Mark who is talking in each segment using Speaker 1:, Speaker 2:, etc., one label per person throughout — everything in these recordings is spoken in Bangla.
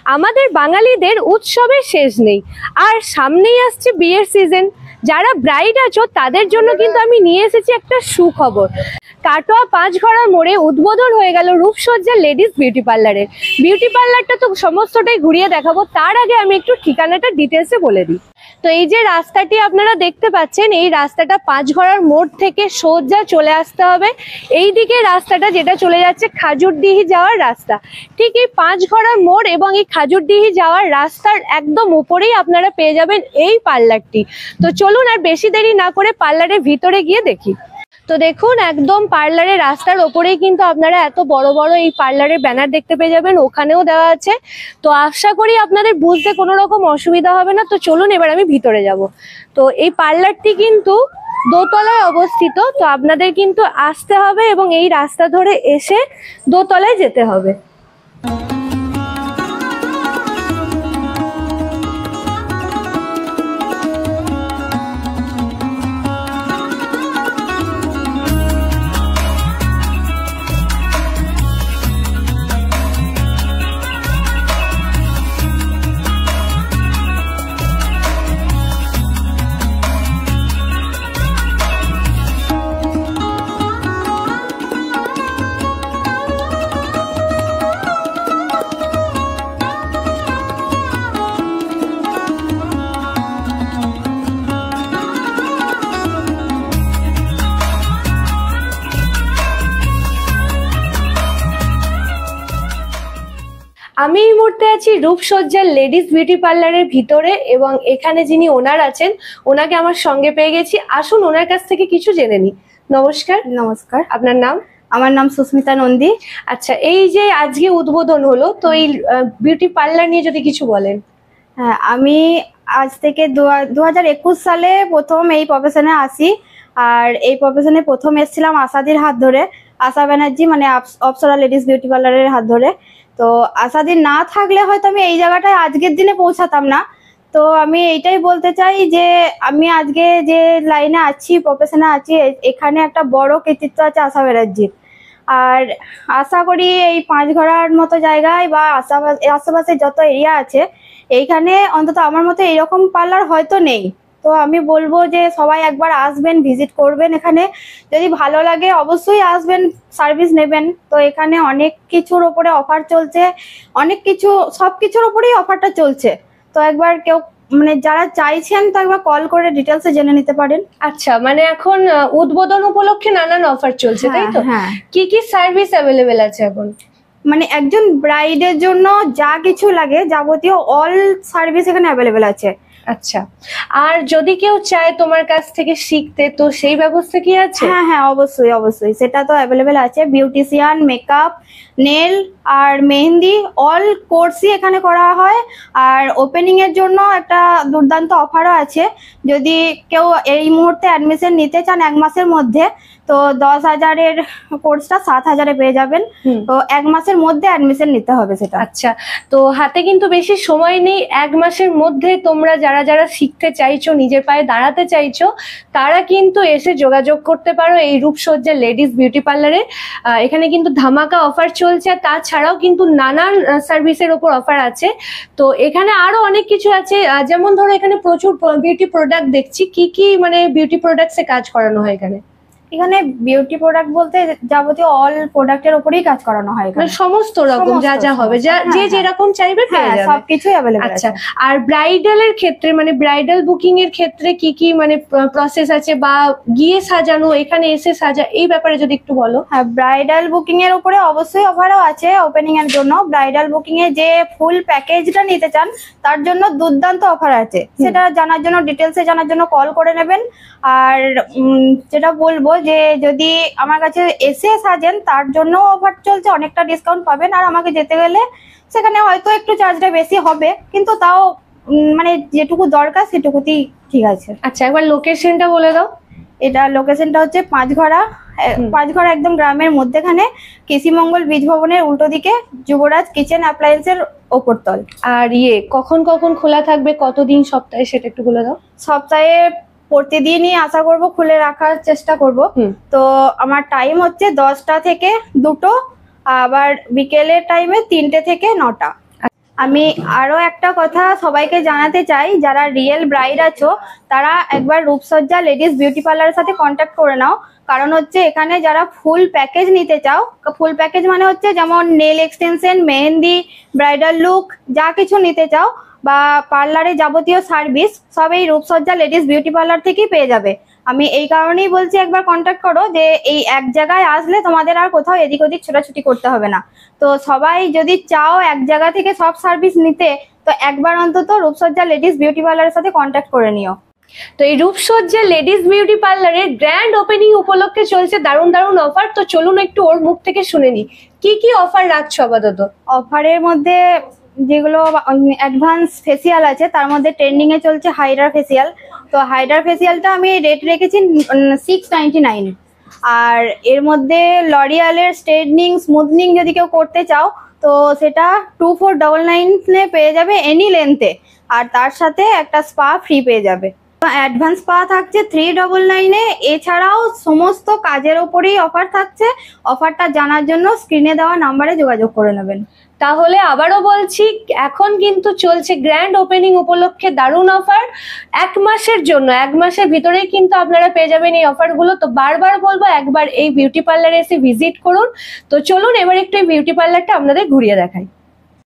Speaker 1: আমাদের বাঙালিদের উৎসবের শেষ নেই, আর সামনেই আসছে বিয়ের সিজন। যারা ব্রাইড আছো তাদের জন্য কিন্তু আমি নিয়ে এসেছি একটা সুখবর। কাটোয়া পাঁচঘড়ার মোড়ে উদ্বোধন হয়ে গেল রূপসজ্জা লেডিস বিউটি পার্লারের। বিউটি পার্লারটা তো সমস্তটাই ঘুরিয়ে দেখাবো, তার আগে আমি একটু ঠিকানাটা ডিটেলসে বলে দিই। তো এই যে রাস্তাটি আপনারা দেখতে পাচ্ছেন, এই রাস্তাটা পাঁচঘড়ার মোড় থেকে সোজা চলে আসতে হবে। এই দিকে রাস্তাটা যেটা চলে যাচ্ছে খাজুরডিহি যাওয়ার রাস্তা, ঠিক এই পাঁচঘড়ার মোড় এবং এই খাজুরডিহি যাওয়ার রাস্তার একদম উপরেই আপনারা পেয়ে যাবেন এই পার্লারটি। তো চলুন আর বেশি দেরি না করে পার্লারের ভিতরে গিয়ে দেখি। তো দেখুন, একদম পার্লারের রাস্তার ওপরেই কিন্তু আপনারা এত বড় বড় এই পার্লারের ব্যানার দেখতে পেয়ে যাবেন, ওখানেও দেওয়া আছে। তো আশা করি আপনাদের বুঝতে কোনো রকম অসুবিধা হবে না। তো চলুন এবার আমি ভিতরে যাব। তো এই পার্লারটি কিন্তু দোতলায় অবস্থিত, তো আপনাদের কিন্তু আসতে হবে এবং এই রাস্তা ধরে এসে দোতলায় যেতে হবে। আমি এই মুহূর্তে আছি রূপসজ্জার লেডিস বিউটি পার্লারের ভিতরে, এবং এখানে যিনি ওনার আছেন ওনাকে আমার সঙ্গে পেয়ে গেছি। আসুন ওনার কাছ থেকে কিছু জেনে নিই। নমস্কার।
Speaker 2: নমস্কার।
Speaker 1: আপনার নাম?
Speaker 2: আমার নাম সুস্মিতা নন্দী।
Speaker 1: আচ্ছা, এই যে আজকে উদ্বোধন হলো, তো এই বিউটি পার্লার নিয়ে যদি কিছু বলেন।
Speaker 2: হ্যাঁ, আমি আজ থেকে 2021 সালে প্রথম এই প্রফেশনে আসি। আর এই প্রফেশনে প্রথম এসেছিলাম আশাদির হাত ধরে, আশা ব্যানার্জি, মানে অপ্সরা লেডিস বিউটি পার্লারের হাত ধরে। তো আশাদির না থাকলে হয়তো আমি এই জায়গাটায় আজকের দিনে পৌঁছাতাম না। তো আমি এইটাই বলতে চাই যে আমি আজকে যে লাইনে আছি, প্রফেশনে আছি, এখানে একটা বড় কৃতিত্ব আছে আশা ব্যানার্জির। আর আশা করি এই পাঁচঘড়ার মতো জায়গায় বা আশেপাশে যত এরিয়া আছে, এইখানে অন্তত আমার মতো এইরকম পার্লার হয়তো নেই। তো আমি বলবো যে সবাই একবার আসবেন, ভিজিট করবেন। এখানে যদি ভালো লাগে অবশ্যই আসবেন, সার্ভিস নেবেন। তো এখানে অনেক কিছুর ওপরে অফার চলছে, অনেক কিছু, সব কিছুর ওপরেই অফারটা চলছে। তো একবার কেউ মানে যারা চাইছেন তো একবার কল করে ডিটেলসে জেনে নিতে পারেন।
Speaker 1: আচ্ছা, মানে এখন উদ্বোধন উপলক্ষে নানান অফার চলছে, তাই তো?
Speaker 2: হ্যাঁ।
Speaker 1: কি কি সার্ভিস অ্যাভেলেবেল আছে এখন?
Speaker 2: মানে একজন ব্রাইডের জন্য যা কিছু লাগে যাবতীয় অল সার্ভিস এখানে অ্যাভেলেবেল আছে।
Speaker 1: আচ্ছা, আর যদি কেউ চায় তোমার কাছ থেকে শিখতে, তো সেই ব্যবস্থা কি আছে?
Speaker 2: হ্যাঁ হ্যাঁ, অবশ্যই অবশ্যই, সেটা তো অ্যাভেলেবেল আছে। বিউটিশিয়ান, মেকআপ, নেল আর মেহেন্দি অল কোর্সই এখানে করা হয়। আর ওপেনিং এর জন্য একটা দুর্দান্ত অফারও আছে। যদি কেউ এই মুহূর্তে অ্যাডমিশন নিতে চান 1 মাসের মধ্যে, তো 10,000-এর কোর্সটা 7,000-এ পেয়ে যাবেন। তো 1 মাসের মধ্যে অ্যাডমিশন নিতে হবে সেটা।
Speaker 1: আচ্ছা, তো হাতে কিন্তু বেশি সময় নেই। 1 মাসের মধ্যে তোমরা যারা যারা শিখতে চাইছো, নিজের পায়ে দাঁড়াতে চাইছো, তারা কিন্তু এসে যোগাযোগ করতে পারো এই রূপসজ্জা লেডিস বিউটি পার্লারে। এখানে কিন্তু ধামাকা অফার চলছে, তাছাড়াও কিন্তু নানান সার্ভিসের ওপর অফার আছে। তো এখানে আরো অনেক কিছু আছে, যেমন ধরো এখানে প্রচুর বিউটি প্রোডাক্ট দেখছি। কি কি মানে বিউটি প্রোডাক্টসে কাজ করানো হয় এখানে?
Speaker 2: এখানে বিউটি প্রোডাক্ট বলতে যাবতীয় অল প্রোডাক্টের উপরেই কাজ করানো হয়।
Speaker 1: মানে সমস্ত রকম যা যা হবে, যে যেরকম চাইবে পেয়ে যাবে,
Speaker 2: সবকিছুই अवेलेबल আছে।
Speaker 1: আচ্ছা, আর ব্রাইডালের ক্ষেত্রে মানে ব্রাইডাল বুকিং এর ক্ষেত্রে কি কি মানে প্রসেস আছে, বা গিয়ে সাজানো, এখানে এসে সাজা, এই ব্যাপারে যদি একটু বলো।
Speaker 2: হ্যাঁ, ব্রাইডাল বুকিং এর উপরে অবশ্যই অফারও আছে ওপেনিং এর জন্য। ব্রাইডাল বুকিং এ যে ফুল প্যাকেজটা নিতে চান তার জন্য দুর্দান্ত অফার আছে। সেটা জানার জন্য, ডিটেলসে জানার জন্য কল করে নেবেন। আর যেটা বলবো যে যদি আমার কাছে এসে সাজেন তার জন্য অফার চলছে, অনেকটা ডিসকাউন্ট পাবেন। আর আমাকে যেতে গেলে সেখানে হয়তো একটু চার্জটা বেশি হবে, কিন্তু তাও মানে যেটুকু দরকার সেটুকুতেই ঠিক আছে।
Speaker 1: আচ্ছা, একবার লোকেশনটা বলে দাও।
Speaker 2: এটা লোকেশনটা হচ্ছে পাঁচঘড়া একদম গ্রামের মধ্যেখানে, কৃষিমঙ্গল বীজ ভবনের উল্টো দিকে, যুবরাজ কিচেন অ্যাপ্লায়েন্সের ওপরতল।
Speaker 1: আর কখন কখন খোলা থাকবে, কতদিন সপ্তাহে, সেটা একটু বলে দাও।
Speaker 2: সপ্তাহে প্রতিদিনই আশা করব, খুলে রাখার চেষ্টা করব। তো আমার টাইম হচ্ছে 10টা থেকে 2টো, আবার বিকেলের টাইমে 3টে থেকে 9টা। আমি আরো একটা কথা সবাইকে জানাতে চাই, যারা রিয়েল ব্রাইড আছো তারা একবার রূপসজ্জা লেডিস বিউটি পার্লারের সাথে কন্ট্যাক্ট করে নাও। কারণ হচ্ছে এখানে যারা ফুল প্যাকেজ নিতে চাও, ফুল প্যাকেজ মানে হচ্ছে যেমন nail extension, mehndi, bridal look, যা কিছু নিতে চাও বা পার্লারে যাবতীয় সার্ভিস সব এই রূপসজ্জা লেডিস বিউটি পার্লার থেকেই পেয়ে যাবে। আমি এই কারণেই বলছি একবার কন্ট্যাক্ট করো, যে এই এক জায়গায় আসলে তোমাদের আর কোথাও এদিক ওদিক ছোটাছুটি করতে হবে না। তো সবাই যদি চাও এক জায়গা থেকে সব সার্ভিস নিতে, তো একবার অন্তত রূপসজ্জা লেডিস বিউটি পার্লারের সাথে কন্ট্যাক্ট করে নিও।
Speaker 1: তো এই রূপসজ্জা লেডিস বিউটি পার্লারের গ্র্যান্ড ওপেনিং উপলক্ষে চলছে দারুণ দারুণ অফার। তো চলুন একটু ওর মুখ থেকে শুনে নি কি কি অফার রাখছো আপাতত।
Speaker 2: অফারের মধ্যে যেগুলো অ্যাডভান্স ফেসিয়াল আছে তার মধ্যে ট্রেন্ডিং এ চলছে হাইড্রা ফেসিয়াল। তো হাইড্রা ফেসিয়ালটা আমি রেট রেখেছি 699। আর এর মধ্যে লরিয়ালের স্ট্রেটনিং স্মুথনিং যদি কেউ করতে চাও তো সেটা 2499 পেয়ে যাবে এনি লেন্থে, আর তার সাথে একটা স্পা ফ্রি পেয়ে যাবে। অ্যাডভান্স স্পা থাকছে 399 এছাড়াও সমস্ত কাজের ওপরেই অফার থাকছে। অফারটা জানার জন্য স্ক্রিনে দেওয়া নাম্বারে যোগাযোগ করে নেবেন।
Speaker 1: তাহলে আবারও বলছি, এখন কিন্তু চলছে গ্র্যান্ড ওপেনিং উপলক্ষে দারুণ অফার। 1 মাসের জন্য, 1 মাসের ভিতরেই কিন্তু আপনারা পেয়ে যাবেন এই অফারগুলো। তো বারবার বলবো একবার এই বিউটি পার্লারে এসে ভিজিট করুন। তো চলুন এবার একটু এই বিউটি পার্লারটা আপনাদের ঘুরিয়ে দেখাই।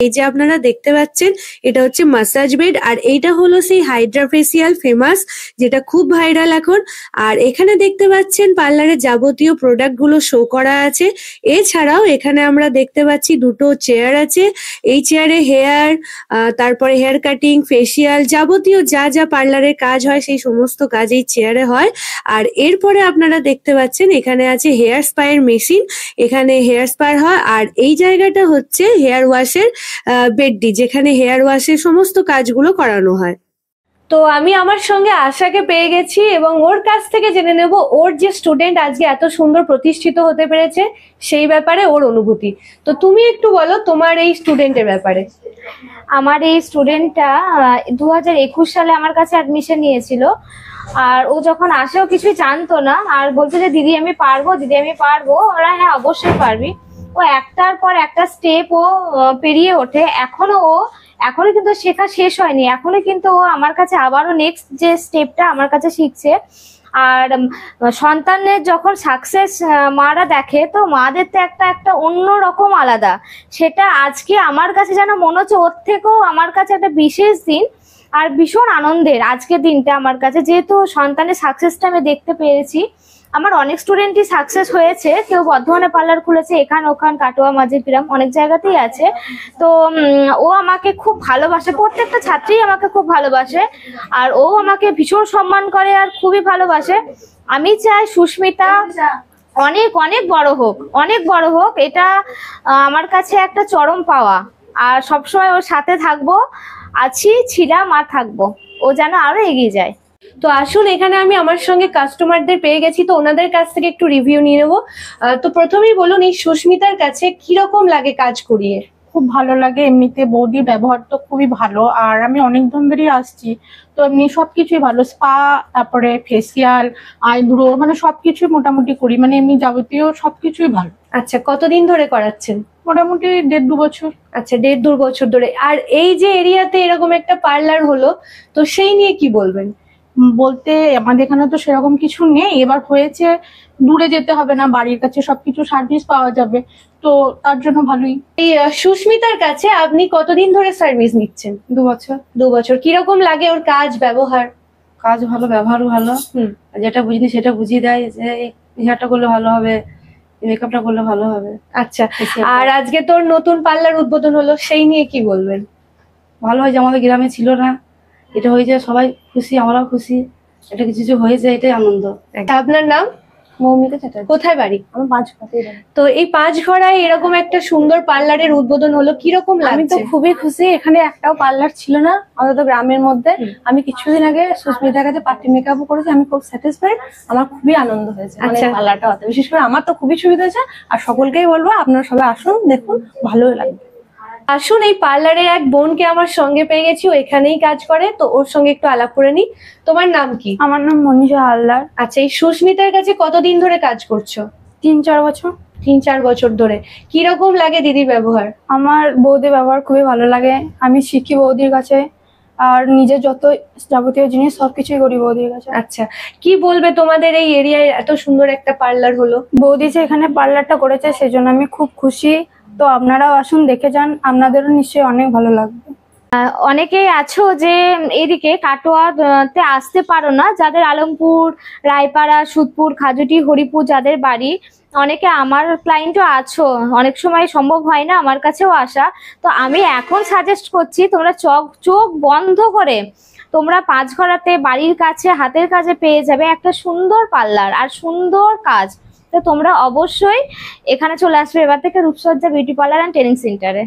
Speaker 1: এই যে আপনারা দেখতে পাচ্ছেন এটা হচ্ছে মাসাজ বেড, আর এইটা হলো সেই হাইড্রা ফেসিয়াল ফেমাস, যেটা খুব ভাইরাল এখন। আর এখানে দেখতে পাচ্ছেন পার্লারের যাবতীয় প্রোডাক্ট গুলো শো করা আছে। এছাড়াও এখানে আমরা দেখতে পাচ্ছি দুটো চেয়ার আছে। এই চেয়ারে হেয়ার, তারপরে হেয়ার কাটিং, ফেসিয়াল, যাবতীয় যা যা পার্লারের কাজ হয় সেই সমস্ত কাজ এই চেয়ারে হয়। আর এরপরে আপনারা দেখতে পাচ্ছেন এখানে আছে হেয়ার স্পায়ের মেশিন, এখানে হেয়ার স্পার হয়। আর এই জায়গাটা হচ্ছে হেয়ার ওয়াশের বেডটি, যেখানে হেয়ার ওয়াশের সমস্ত কাজগুলো করানো হয়। তো আমি আমার সঙ্গে আশাকে পেয়ে গেছি এবং ওর কাছ থেকে জেনে নেব ওর যে স্টুডেন্ট আজকে এত সুন্দর প্রতিষ্ঠিত হতে পেরেছে সেই ব্যাপারে ওর অনুভূতি। তো তুমি একটু বলো তোমার এই স্টুডেন্টের ব্যাপারে।
Speaker 2: আমার এই স্টুডেন্টটা 2021 সালে আমার কাছে অ্যাডমিশন নিয়েছিল। আর ও যখন আসে ও কিছুই জানতো না, আর বলতো যে দিদি আমি পারবো, দিদি আমি পারবো। ওরা হ্যাঁ অবশ্যই পারবি। ও একটার পর একটা স্টেপ ও পেরিয়ে ওঠে। এখনো কিন্তু শেখা শেষ হয়নি, এখনো কিন্তু ও আমার কাছে আবারও নেক্সট যে স্টেপটা আমার কাছে শিখছে। আর সন্তানের যখন সাকসেস মারা দেখে, তো মাদের তো একটা অন্যরকম আলাদা। সেটা আজকে আমার কাছে যেন মনে হচ্ছে ওর থেকেও আমার কাছে একটা বিশেষ দিন আর ভীষণ আনন্দের আজকের দিনটা আমার কাছে, যেহেতু সন্তানের সাকসেসটা আমি দেখতে পেরেছি। আমার অনেক স্টুডেন্টই সাকসেস হয়েছে, কেউ বর্ধমানে পার্লার খুলেছে, এখান ওখান কাটোয়া মাঝিরগ্রাম অনেক জায়গাতেই আছে। তো ও আমাকে খুব ভালোবাসে, প্রত্যেকটা ছাত্রী আমাকে খুব ভালোবাসে, আর ও আমাকে ভীষণ সম্মান করে আর খুবই ভালোবাসে। আমি চাই সুস্মিতা অনেক অনেক বড় হোক, অনেক বড় হোক। এটা আমার কাছে একটা চরম পাওয়া। আর সবসময় ওর সাথে থাকবো, ছিলাম আর থাকবো। ও যেন আরো এগিয়ে যায়।
Speaker 1: তো আসুন, এখানে আমি আমার সঙ্গে কাস্টমারদের পেয়ে গেছি, তো ওনাদের কাছ থেকে একটু রিভিউ নিয়ে নেবো। তো প্রথমেই বলুন, এই সুস্মিতার কাছে কিরকম লাগে কাজ করিয়ে?
Speaker 3: খুব ভালো লাগে। এমনিতে বৌদির ব্যবহার তো খুবই ভালো, আর আমি অনেক দিন ধরেই আসছি, তো এমনি সবকিছুই ভালো। স্পা, তারপরে ফেসিয়াল, আইব্রো, মানে সবকিছুই মোটামুটি করি, মানে এমনি যাবতীয় সবকিছুই ভালো।
Speaker 1: আচ্ছা, কতদিন ধরে করাচ্ছেন?
Speaker 3: মোটামুটি 1.5-2 বছর।
Speaker 1: আচ্ছা, 1.5-2 বছর ধরে। আর এই যে এরিয়াতে এরকম একটা পার্লার হলো, তো সেই নিয়ে কি বলবেন?
Speaker 3: বলতে আমাদের এখানে তো সেরকম কিছু নেই, এবার হয়েছে দূরে যেতে হবে না, বাড়ির কাছে সবকিছু সার্ভিস পাওয়া যাবে, তো তার জন্য ভালোই।
Speaker 1: এই সুস্মিতার কাছে আপনি কতদিন ধরে সার্ভিস নিচ্ছেন?
Speaker 3: 2 বছর।
Speaker 1: 2 বছর। কিরকম লাগে ওর কাজ ব্যবহার?
Speaker 3: কাজ ভালো, ব্যবহারও ভালো। যেটা বুঝিনি সেটা বুঝিয়ে দেয়, যে হেয়ারটা করলে ভালো হবে, মেকআপটা করলে ভালো হবে।
Speaker 1: আচ্ছা, আর আজকে তোর নতুন পার্লার উদ্বোধন হলো, সেই নিয়ে কি বলবেন?
Speaker 3: ভালো হয়, যে আমাদের গ্রামে ছিল না, এটা হয়েছে, সবাই খুশি, আমরাও খুশি, এটা কিছু হয়েছে, এটাই আনন্দ।
Speaker 1: আপনার নাম?
Speaker 3: মৌমিতা চ্যাটার্জি।
Speaker 1: কোথায় বাড়ি?
Speaker 3: আমার 5 ঘরে।
Speaker 1: তো এই 5 ঘরায় এরকম একটা সুন্দর পার্লারের উদ্বোধন হলো, কিরকম
Speaker 3: আমি তো
Speaker 1: লাগছে?
Speaker 3: খুবই খুশি। এখানে একটাও পার্লার ছিল না অন্তত গ্রামের মধ্যে। আমি কিছুদিন আগে সুস্মিতার কাছে পার্টি মেকআপও করেছি, আমি খুব স্যাটিসফাইড, আমার খুবই আনন্দ হয়েছে
Speaker 1: আচ্ছা।
Speaker 3: পার্লারটা হতে। বিশেষ করে আমার তো খুবই সুবিধা হয়েছে, আর সকলকেই বলবো আপনারা সবাই আসুন, দেখুন, ভালোই লাগবে।
Speaker 1: আসুন, এই পার্লারের এক বোনকে আমার সঙ্গে পেয়ে গেছি, ও এখানেই কাজ করে, তো ওর সঙ্গে একটু আলাপ করে নি। তোমার নাম কি?
Speaker 2: আমার নাম মনীষা হালদার।
Speaker 1: আচ্ছা, এই সুস্মিতার কাছে কতদিন ধরে কাজ করছো?
Speaker 2: 3-4 বছর।
Speaker 1: 3-4 বছর ধরে। কিরকম লাগে দিদির ব্যবহার?
Speaker 2: আমার বৌদির ব্যবহার খুবই ভালো লাগে, আমি শিখি বৌদির কাছে, আর নিজের যত যাবতীয় জিনিস সবকিছুই করি বৌদির কাছে।
Speaker 1: আচ্ছা, কি বলবে তোমাদের এই এরিয়ায় এত সুন্দর একটা পার্লার হলো?
Speaker 2: বৌদি যে এখানে পার্লারটা করেছে সেজন্য আমি খুব খুশি। তো আপনারাও আসুন, দেখে যান, আপনাদেরও নিশ্চয়ই অনেক ভালো লাগবে।
Speaker 4: অনেকেই আছো যে এদিকে কাটোয়াতে আসতে পারো না, যাদের আলমপুর, রায়পাড়া, সুদপুর, খাজুটি, হরিপুর যাদের বাড়ি, অনেকে আমার ক্লায়েন্টও আছো, অনেক সময় সম্ভব হয় না আমার কাছেও আসা। তো আমি এখন সাজেস্ট করছি তোমরা চোখ বন্ধ করে তোমরা পাঁচঘরাতে বাড়ির কাছে হাতের কাছে পেয়ে যাবে একটা সুন্দর পার্লার আর সুন্দর কাজ। তো তোমরা অবশ্যই এখানে চলে আসবে এবার থেকে রূপসজ্জা বিউটি পার্লার অ্যান্ড ট্রেনিং সেন্টারে।